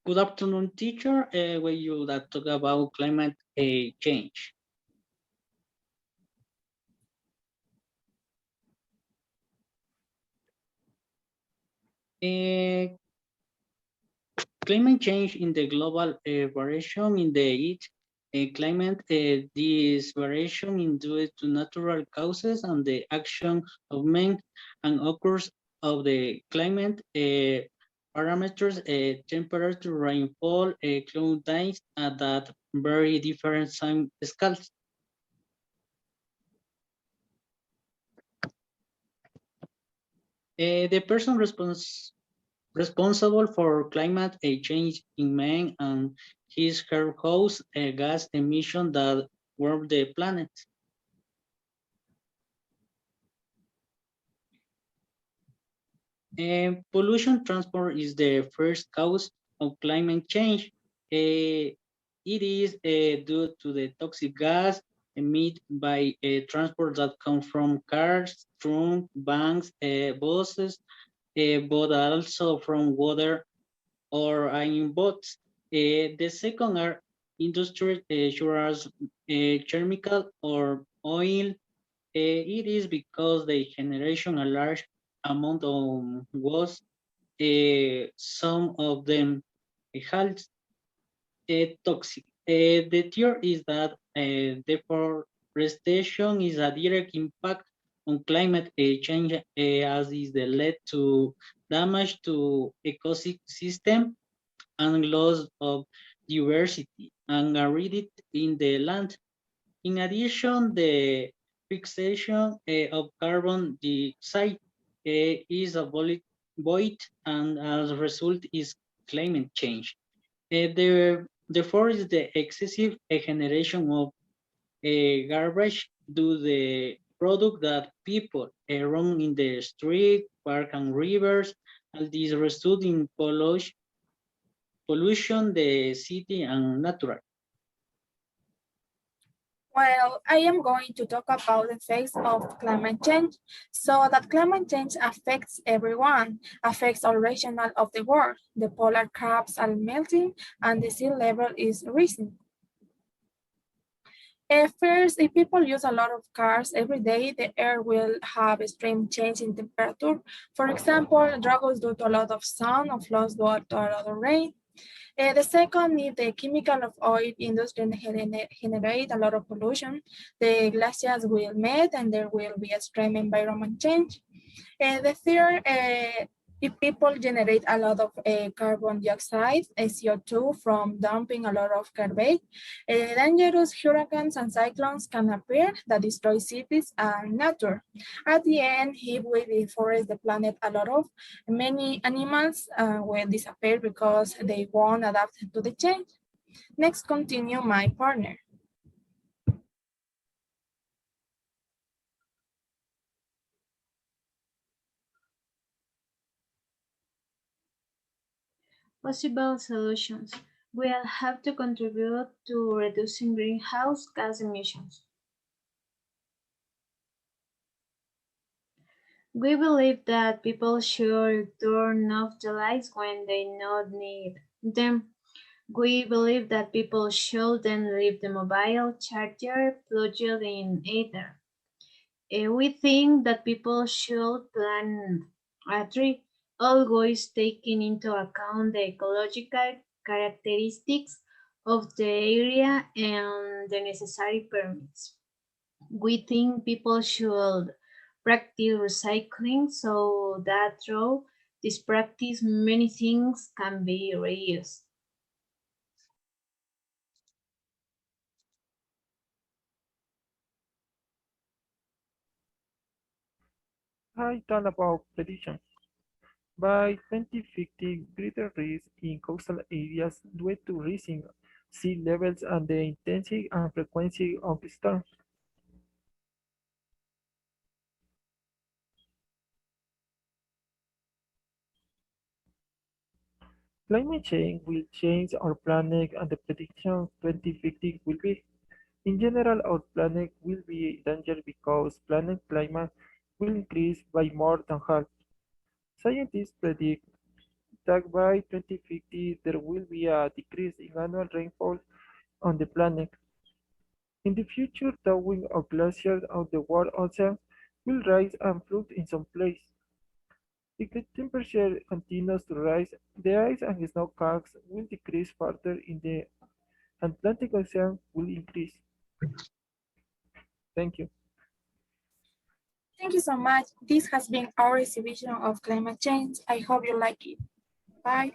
Good afternoon, teacher. We will talk about climate change. Uh, Climate change in the global variation in the heat climate. This variation is due to natural causes and the action of men and occurs of the climate parameters, temperature, rainfall, cloud times that very different time scales. The person responsible for climate change in man and his greenhouse gas emission that warm the planet. Pollution transport is the first cause of climate change. It is due to the toxic gas emitted by transport that come from cars, trucks, banks, buses, but also from water or in boats. The second are industry such as chemical or oil. It is because they generation a large amount of waste. Some of them health toxic. The theory is that deforestation is a direct impact on climate change as is the lead to damage to ecosystem and loss of diversity and aridity in the land. In addition, the fixation of carbon dioxide is avoided and as a result is climate change. The fourth is the excessive generation of garbage due the product that people run in the street, park and rivers, and this result in pollution, the city and natural. Well, I am going to talk about the effects of climate change. So that climate change affects everyone, affects all regions of the world. The polar caps are melting and the sea level is rising. First, if people use a lot of cars every day, the air will have extreme change in temperature. For example, droughts due to a lot of sun or floods due to a lot of rain. The second is the chemical of oil industry generate a lot of pollution. The glaciers will melt and there will be extreme environment change. The third, if people generate a lot of carbon dioxide, CO2 from dumping a lot of garbage, dangerous hurricanes and cyclones can appear that destroy cities and nature. At the end, if we deforest the planet, a lot of many animals will disappear because they won't adapt to the change. Next, continue my partner. Possible solutions. We'll have to contribute to reducing greenhouse gas emissions. We believe that people should turn off the lights when they not need them. We believe that people should then leave the mobile charger plugged in either. We think that people should plant a tree, always taking into account the ecological characteristics of the area and the necessary permits. We think people should practice recycling so that through this practice many things can be reused. I thought about predictions. By 2050, greater risk in coastal areas due to rising sea levels and the intensity and frequency of storms. Climate change will change our planet and the prediction 2050 will be. In general, our planet will be in danger because planet climate will increase by more than half. Scientists predict that by 2050 there will be a decrease in annual rainfall on the planet. In the future, thawing of glaciers of the world oceans will rise and flood in some places. If the temperature continues to rise, the ice and snow caps will decrease further in the Atlantic Ocean will increase. Thank you. Thank you so much. This has been our exhibition of climate change. I hope you like it. Bye.